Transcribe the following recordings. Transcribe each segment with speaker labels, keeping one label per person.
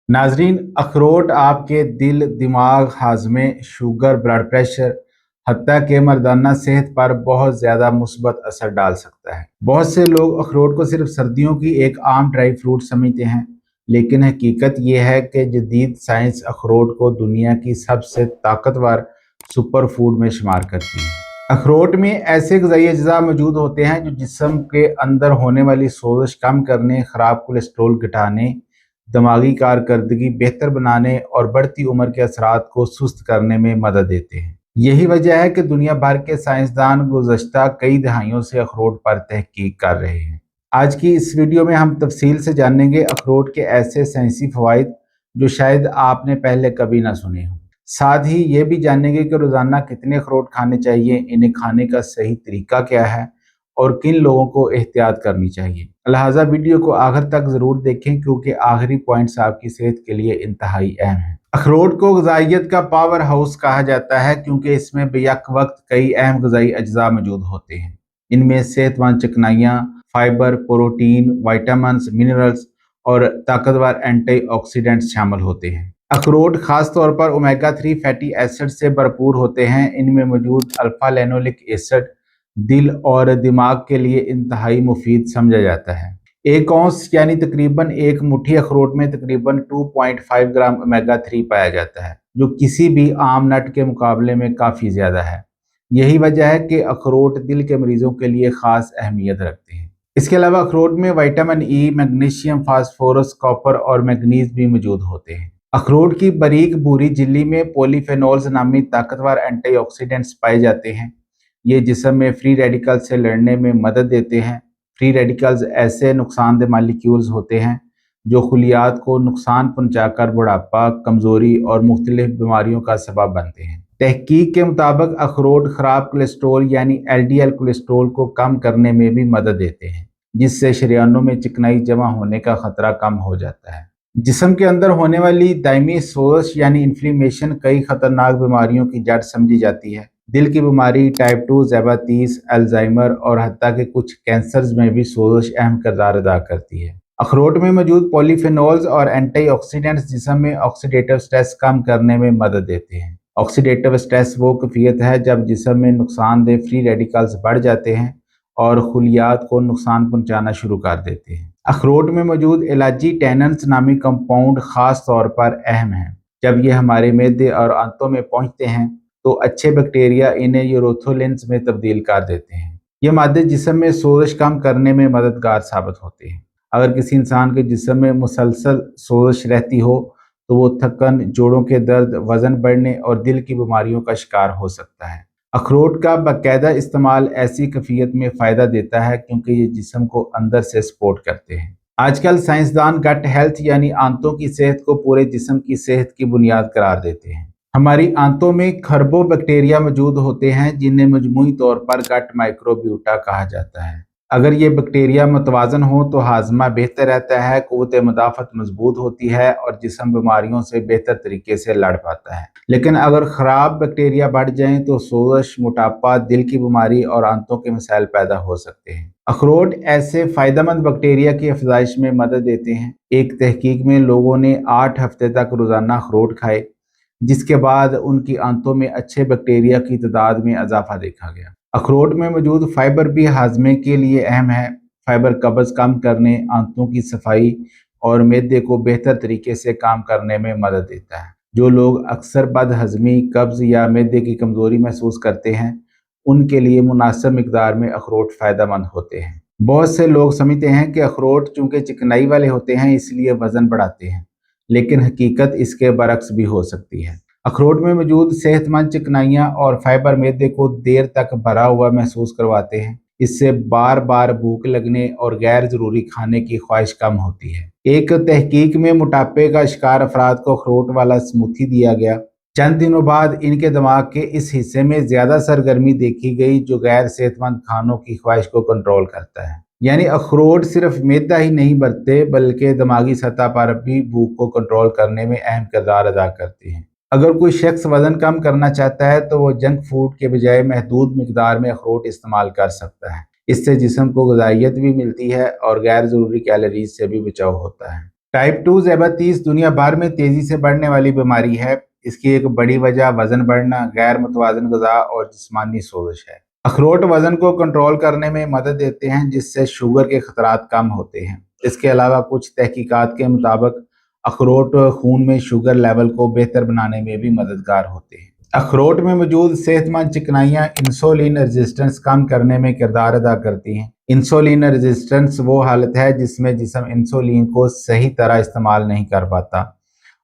Speaker 1: नाजरीन, अखरोट आपके दिल, दिमाग, हाजमे, शुगर, ब्लड प्रेशर, हत्ता के मर्दाना सेहत पर बहुत ज़्यादा मुस्बत असर डाल सकता है। बहुत से लोग अखरोट को सिर्फ सर्दियों की एक आम ड्राई फ्रूट समझते हैं, लेकिन हकीकत यह है कि जदीद साइंस अखरोट को दुनिया की सबसे ताकतवर सुपर फूड में शुमार करती है। अखरोट में ऐसे ग़िज़ाई अज्जा मौजूद होते हैं जो जिस्म के अंदर होने वाली सोजिश कम करने, ख़राब कोलेस्ट्रोल घटाने, दिमागी कारकर्दगी बेहतर बनाने और बढ़ती उम्र के असरात को सुस्त करने में मदद देते हैं। यही वजह है कि दुनिया भर के साइंसदान गुज़श्ता कई दहाइयों से अखरोट पर तहकीक कर रहे हैं। आज की इस वीडियो में हम तफसील से जानेंगे अखरोट के ऐसे साइंसी फ़वाइद जो शायद आपने पहले कभी ना सुने हों। साथ ही ये भी जानेंगे कि रोज़ाना कितने अखरोट खाने चाहिए, इन्हें खाने का सही तरीका क्या है और किन लोगों को एहतियात करनी चाहिए। लिहाजा वीडियो को आखिर तक ज़रूर देखें क्योंकि आखिरी पॉइंट्स आपकी सेहत के लिए इंतहाई अहम हैं। अखरोट को ग़िज़ाइयत का पावर हाउस कहा जाता है क्योंकि इसमें बेयक वक्त कई अहम ग़िज़ाई अज्जा मौजूद होते हैं। इनमें सेहतमंद चिकनाइयाँ, फाइबर, प्रोटीन, विटामिन्स, मिनरल्स और ताकतवर एंटीऑक्सीडेंट्स शामिल होते हैं। अखरोट खास तौर पर ओमेगा 3 फैटी एसिड से भरपूर होते हैं। इनमें मौजूद अल्फा लेनोलिक एसिड दिल और दिमाग के लिए इंतहाई मुफीद समझा जाता है। एक औंस यानी तकरीबन एक मुट्ठी अखरोट में तकरीबन 2.5 ग्राम ओमेगा 3 पाया जाता है, जो किसी भी आम नट के मुकाबले में काफ़ी ज़्यादा है। यही वजह है कि अखरोट दिल के मरीजों के लिए ख़ास अहमियत रखते हैं। इसके अलावा अखरोट में vitamin E, magnesium, phosphorus, copper और मैग्नीज भी मौजूद होते हैं। अखरोट की बारीक भूरी झिल्ली में पॉलीफेनोल्स नामी ताकतवर एंटीऑक्सीडेंट्स पाए जाते हैं। ये जिस्म में फ्री रेडिकल से लड़ने में मदद देते हैं। फ्री रेडिकल्स ऐसे नुकसानदेह मालिक्यूल्स होते हैं जो खुलियात को नुकसान पहुंचाकर बुढ़ापा, कमजोरी और मुख्तलिफ बीमारियों का सबब बनते हैं। तहकीक के मुताबिक अखरोट खराब कोलेस्ट्रोल यानी LDL कोलेस्ट्रोल को कम करने में भी मदद देते हैं, जिससे शरीयानों में चिकनाई जमा होने का खतरा कम हो जाता है। जिस्म के अंदर होने वाली दायमी सोजिश यानी इन्फ्लेमेशन कई खतरनाक बीमारियों की जड़ समझी जाती है। दिल की बीमारी, टाइप 2 ज़ैबातीस, अल्जाइमर और हत्ता के कुछ कैंसर्स में भी सोजिश अहम किरदार अदा करती है। अखरोट में मौजूद पॉलीफेनोल्स और एंटीऑक्सीडेंट्स जिस्म में ऑक्सीडेटिव स्ट्रेस कम करने में मदद देते हैं। ऑक्सीडेटिव स्ट्रेस वो कैफियत है जब जिस्म में नुकसानदेह फ्री रेडिकल्स बढ़ जाते हैं और खुलियात को नुकसान पहुंचाना शुरू कर देते हैं। अखरोट में मौजूद इलाजी टैनन्स नामी कंपाउंड खास तौर पर अहम हैं। जब ये हमारे मैदे और आंतों में पहुंचते हैं तो अच्छे बैक्टीरिया इन्हें यूरोथोलिन्स में तब्दील कर देते हैं। ये मादे जिस्म में सोजिश कम करने में मददगार साबित होते हैं। अगर किसी इंसान के जिस्म में मुसलसल सोजिश रहती हो तो वो थकन, जोड़ों के दर्द, वजन बढ़ने और दिल की बीमारियों का शिकार हो सकता है। अखरोट का बाकायदा इस्तेमाल ऐसी कैफियत में फ़ायदा देता है क्योंकि ये जिस्म को अंदर से सपोर्ट करते हैं। आजकल साइंसदान गट हेल्थ यानी आंतों की सेहत को पूरे जिस्म की सेहत की बुनियाद करार देते हैं। हमारी आंतों में खरबों बैक्टीरिया मौजूद होते हैं जिन्हें मजमूई तौर पर गट माइक्रोबियोटा कहा जाता है। अगर ये बैक्टीरिया मुतवाजन हो तो हाजमा बेहतर रहता है, क़ुव्वत मुदाफ़त मजबूत होती है और जिस्म बीमारियों से बेहतर तरीके से लड़ पाता है। लेकिन अगर ख़राब बैक्टीरिया बढ़ जाएं तो सोजिश, मोटापा, दिल की बीमारी और आंतों के मसाइल पैदा हो सकते हैं। अखरोट ऐसे फ़ायदेमंद बैक्टीरिया की अफजाइश में मदद देते हैं। एक तहकीक में लोगों ने 8 हफ्ते तक रोज़ाना अखरोट खाए, जिसके बाद उनकी आंतों में अच्छे बैक्टीरिया की तादाद में इजाफा देखा गया। अखरोट में मौजूद फाइबर भी हाजमे के लिए अहम है। फाइबर कब्ज़ कम करने, आंतों की सफाई और मैदे को बेहतर तरीके से काम करने में मदद देता है। जो लोग अक्सर बदहज़मी, कब्ज़ या मैदे की कमज़ोरी महसूस करते हैं, उनके लिए मुनासिब मिकदार में अखरोट फ़ायदेमंद होते हैं। बहुत से लोग समझते हैं कि अखरोट चूँकि चिकनाई वाले होते हैं इसलिए वज़न बढ़ाते हैं, लेकिन हकीकत इसके बरक्स भी हो सकती है। अखरोट में मौजूद सेहतमंद चिकनाइयाँ और फाइबर मैदे को देर तक भरा हुआ महसूस करवाते हैं। इससे बार बार भूख लगने और गैर ज़रूरी खाने की ख्वाहिश कम होती है। एक तहकीक में मोटापे का शिकार अफराद को अखरोट वाला स्मूथी दिया गया। चंद दिनों बाद इनके दिमाग के इस हिस्से में ज़्यादा सरगर्मी देखी गई जो गैर सेहतमंद खानों की ख्वाहिश को कंट्रोल करता है। यानी अखरोट सिर्फ मैदा ही नहीं भरते बल्कि दिमागी सतह पर भी भूख को कंट्रोल करने में अहम किरदार अदा करते हैं। अगर कोई शख्स वजन कम करना चाहता है तो वो जंक फूड के बजाय महदूद मिकदार में अखरोट इस्तेमाल कर सकता है। इससे जिस्म को ग़िज़ाइयत भी मिलती है और गैर ज़रूरी कैलोरीज से भी बचाव होता है। टाइप 2 ज़ैबतीस दुनिया भर में तेजी से बढ़ने वाली बीमारी है। इसकी एक बड़ी वजह वजन बढ़ना, गैर मुतवाज़न ग़िज़ा और जिस्मानी सोजिश है। अखरोट वजन को कंट्रोल करने में मदद देते हैं, जिससे शुगर के खतरात कम होते हैं। इसके अलावा कुछ तहकीकात के मुताबिक अखरोट खून में शुगर लेवल को बेहतर बनाने में भी मददगार होते हैं। अखरोट में मौजूद सेहतमंद चिकनाइयाँ इंसुलिन रेजिस्टेंस कम करने में किरदार अदा करती हैं। इंसुलिन रेजिस्टेंस वो हालत है जिसमें जिस्म इंसुलिन को सही तरह इस्तेमाल नहीं कर पाता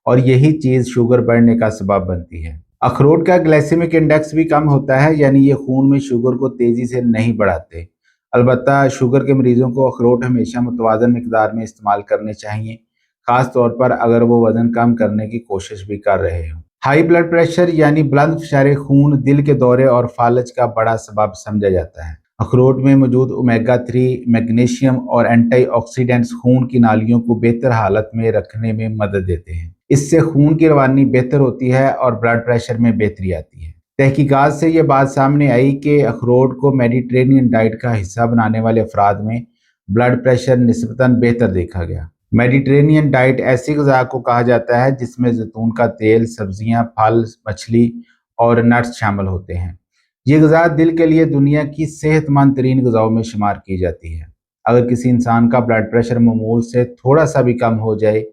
Speaker 1: और यही चीज़ शुगर बढ़ने का सबब बनती है। अखरोट का ग्लाइसेमिक इंडेक्स भी कम होता है, यानी ये खून में शुगर को तेज़ी से नहीं बढ़ाते। अलबत्ता शुगर के मरीजों को अखरोट हमेशा मुतवाज़न मिकदार में इस्तेमाल करने चाहिए, ख़ास तौर पर अगर वो वज़न कम करने की कोशिश भी कर रहे हों। हाई ब्लड प्रेशर यानी बुलंद फ़िशारे खून दिल के दौरे और फालज का बड़ा सबब समझा जाता है। अखरोट में मौजूद ओमेगा 3, मैग्नीशियम और एंटीऑक्सीडेंट्स खून की नालियों को बेहतर हालत में रखने में मदद देते हैं। इससे खून की रवानी बेहतर होती है और ब्लड प्रेशर में बेहतरी आती है। तहकीकात से ये बात सामने आई कि अखरोट को मेडिटेरेनियन डाइट का हिस्सा बनाने वाले अफराद में ब्लड प्रेशर निस्बतन बेहतर देखा गया। मेडिटेरेनियन डाइट ऐसी ग़िज़ा को कहा जाता है जिसमें जैतून का तेल, सब्जियां, फल, मछली और नट्स शामिल होते हैं। ये ग़िज़ा दिल के लिए दुनिया की सेहतमंद तरीन ग़िज़ाओं में शुमार की जाती है। अगर किसी इंसान का ब्लड प्रेशर मामूल से थोड़ा सा भी कम हो जाए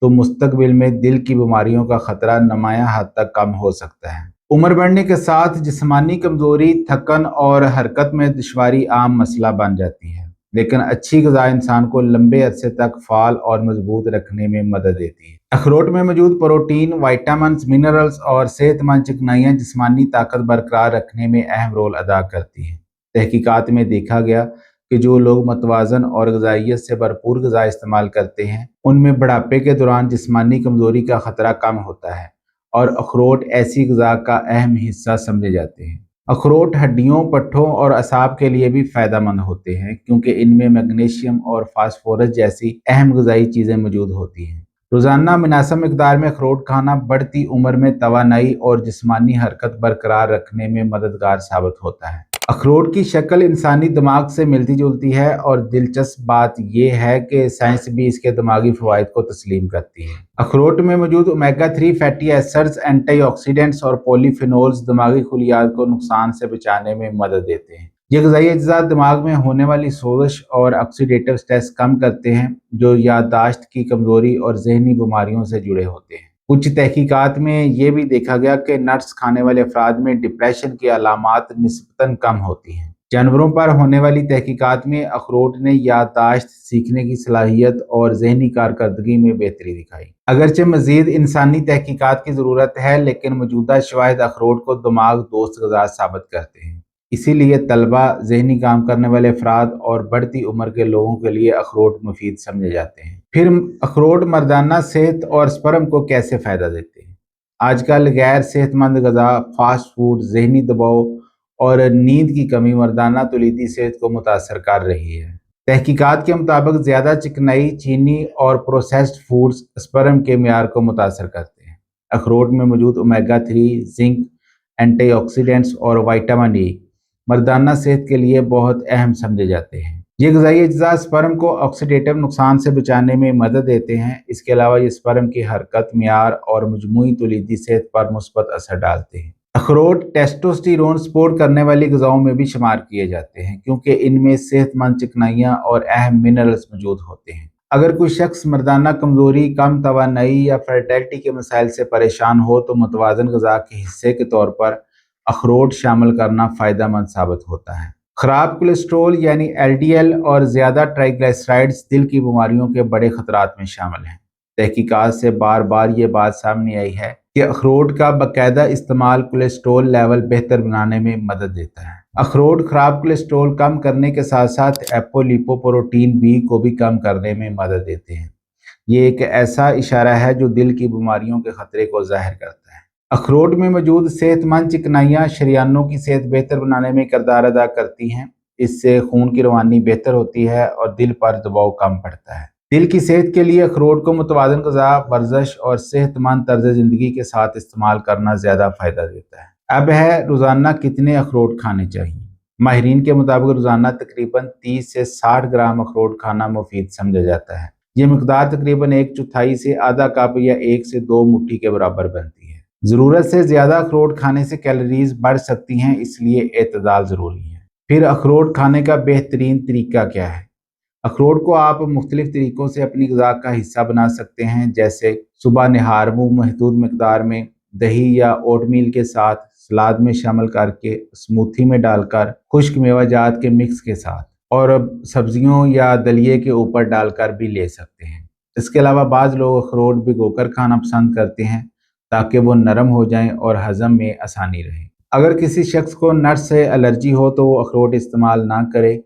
Speaker 1: तो मुस्तकबिल में दिल की बीमारियों का खतरा नुमायां हद तक कम हो सकता है। उम्र बढ़ने के साथ जिस्मानी कमज़ोरी, थकन और हरकत में दुश्वारी आम मसला बन जाती है, लेकिन अच्छी ग़िज़ा इंसान को लंबे अरसे तक फाल और मजबूत रखने में मदद देती है। अखरोट में मौजूद प्रोटीन, विटामिन, मिनरल्स और सेहतमंद चिकनाइयाँ जिस्मानी ताकत बरकरार रखने में अहम रोल अदा करती हैं। तहकीकात में देखा गया कि जो लोग मतवाज़न और ग़िज़ाइयत से भरपूर ग़िज़ा इस्तेमाल करते हैं, उनमें बुढ़ापे के दौरान जिस्मानी कमज़ोरी का ख़तरा कम होता है और अखरोट ऐसी ग़िज़ा का अहम हिस्सा समझे जाते हैं। अखरोट हड्डियों, पट्ठों और असाब के लिए भी फ़ायदेमंद होते हैं क्योंकि इनमें मैग्नीशियम और फास्फोरस जैसी अहम ग़िज़ाई चीज़ें मौजूद होती हैं। रोज़ाना मुनासिब मिकदार में अखरोट खाना बढ़ती उम्र में तवानाई और जिस्मानी हरकत बरकरार रखने में मददगार साबित होता है। अखरोट की शक्ल इंसानी दिमाग से मिलती जुलती है और दिलचस्प बात यह है कि साइंस भी इसके दिमागी फ़वाइद को तस्लीम करती है। अखरोट में मौजूद ओमेगा 3 फैटी एसिड्स, एंटीऑक्सीडेंट्स और पॉलीफिनोल्स दिमागी खुलियात को नुकसान से बचाने में मदद देते हैं। ये ग़िज़ाई अज्जा दिमाग में होने वाली सोजिश और ऑक्सीडेटिव स्ट्रेस कम करते हैं, जो याददाश्त की कमज़ोरी और जहनी बीमारियों से जुड़े होते हैं। कुछ तहकीकात में ये भी देखा गया कि नट्स खाने वाले अफराद में डिप्रेशन की अलामात निस्बतन कम होती हैं। जानवरों पर होने वाली तहकीकात में अखरोट ने याददाश्त, सीखने की सलाहियत और जहनी कारकर्दगी में बेहतरी दिखाई। अगरचे मज़ीद इंसानी तहकीकात की ज़रूरत है, लेकिन मौजूदा शवाहिद अखरोट को दिमाग दोस्त ग़िज़ा साबित करते हैं। इसीलिए तलबा, जहनी काम करने वाले अफराद और बढ़ती उम्र के लोगों के लिए अखरोट मुफीद समझे जाते हैं। फिर अखरोट मर्दाना सेहत और स्पर्म को कैसे फ़ायदा देते हैं? आजकल गैर सेहतमंद ग़िज़ा, फास्ट फूड, जहनी दबाव और नींद की कमी मर्दाना तौलीदी सेहत को मुतासर कर रही है। तहकीकात के मुताबिक ज़्यादा चिकनाई, चीनी और प्रोसेस्ड फूड्स स्पर्म के मियार को मुतासर करते हैं। अखरोट में मौजूद ओमेगा 3, जिंक, एंटीऑक्सीडेंट्स और विटामिन ए मर्दाना सेहत के लिए बहुत अहम समझे जाते हैं। ये ग़िज़ाई अज्जा स्पर्म को ऑक्सीडेटिव नुकसान से बचाने में मदद देते हैं। इसके अलावा ये स्पर्म की हरकत, मियार और मजमूई तौलीदी सेहत पर मुस्बत असर डालते हैं। अखरोट टेस्टोस्टेरोन सपोर्ट करने वाली ग़िज़ाओं में भी शुमार किए जाते हैं क्योंकि इनमें सेहतमंद चिकनाइयाँ और अहम मिनरल्स मौजूद होते हैं। अगर कोई शख्स मर्दाना कमज़ोरी, कम तवानाई या फर्टिलिटी के मसाइल से परेशान हो तो मुतवाज़न ग़िज़ा के हिस्से के तौर पर अखरोट शामिल करना फ़ायदेमंद साबित होता है। ख़राब कोलेस्ट्रॉल यानी LDL और ज़्यादा ट्राइग्लिसराइड्स दिल की बीमारियों के बड़े ख़तरात में शामिल हैं। तहकीकात से बार बार ये बात सामने आई है कि अखरोट का बाकायदा इस्तेमाल कोलेस्ट्रॉल लेवल बेहतर बनाने में मदद देता है। अखरोट ख़राब कोलेस्ट्रॉल कम करने के साथ साथ एपोलिपोप्रोटीन B को भी कम करने में मदद देते हैं। ये एक ऐसा इशारा है जो दिल की बीमारियों के ख़तरे को ज़ाहिर करता है। अखरोट में मौजूद सेहतमंद चिकनाइयाँ शरीयानों की सेहत बेहतर बनाने में किरदार अदा करती हैं। इससे खून की रवानी बेहतर होती है और दिल पर दबाव कम पड़ता है। दिल की सेहत के लिए अखरोट को मुतवाज़न ग़िज़ा, वर्जिश और सेहतमंद तर्ज़ ज़िंदगी के साथ इस्तेमाल करना ज़्यादा फ़ायदा देता है। अब है रोज़ाना कितने अखरोट खाने चाहिए। माहिरीन के मुताबिक रोज़ाना तकरीबन 30 से 60 ग्राम अखरोट खाना मुफीद समझा जाता है। یہ مقدار تقریباً 1/4 سے آدھا کپ یا 1 سے 2 مٹھی کے برابر بنتی ہے۔ ضرورت سے زیادہ اخروٹ کھانے سے کیلوریز بڑھ سکتی ہیں، اس لیے اعتدال ضروری ہے۔ پھر اخروٹ کھانے کا بہترین طریقہ کیا ہے؟ اخروٹ کو آپ مختلف طریقوں سے اپنی غذا کا حصہ بنا سکتے ہیں، جیسے صبح نہار میں محدود مقدار میں دہی یا اوٹ میل کے ساتھ، سلاد میں شامل کر کے، سموتھی میں ڈال کر، خشک میوہ جات کے مکس کے ساتھ، اور سبزیوں یا دلیے کے اوپر ڈال کر بھی لے سکتے ہیں۔ اس کے علاوہ بعض لوگ اخروٹ بھگو کر کھانا پسند کرتے ہیں تاکہ وہ نرم ہو جائیں اور ہضم میں آسانی رہے۔ اگر کسی شخص کو نٹس سے الرجی ہو تو وہ اخروٹ استعمال نہ کرے۔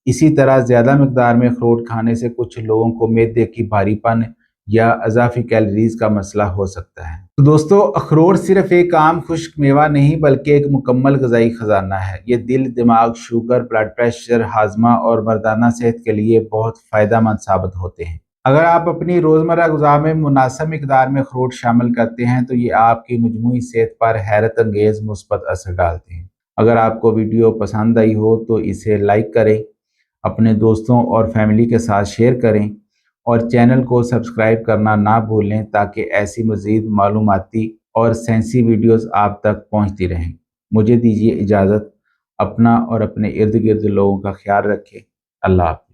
Speaker 1: اسی طرح زیادہ مقدار میں اخروٹ کھانے سے کچھ لوگوں کو معدے کی بھاری پن یا اضافی کیلوریز کا مسئلہ ہو سکتا ہے۔ تو دوستو، اخروٹ صرف ایک عام خشک میوہ نہیں بلکہ ایک مکمل غذائی خزانہ ہے۔ یہ دل، دماغ، شوگر، بلڈ پریشر، ہاضمہ اور مردانہ صحت کے لیے بہت فائدہ مند ثابت ہوتے ہیں۔ اگر آپ اپنی روزمرہ غذا میں مناسب مقدار میں اخروٹ شامل کرتے ہیں تو یہ آپ کی مجموعی صحت پر حیرت انگیز مثبت اثر ڈالتے ہیں۔ اگر آپ کو ویڈیو پسند آئی ہو تو اسے لائک کریں، اپنے دوستوں اور فیملی کے ساتھ شیئر کریں اور چینل کو سبسکرائب کرنا نہ بھولیں تاکہ ایسی مزید معلوماتی اور سائنسی ویڈیوز آپ تک پہنچتی رہیں۔ مجھے دیجیے اجازت، اپنا اور اپنے ارد گرد لوگوں کا خیال رکھیں۔ اللہ حافظ۔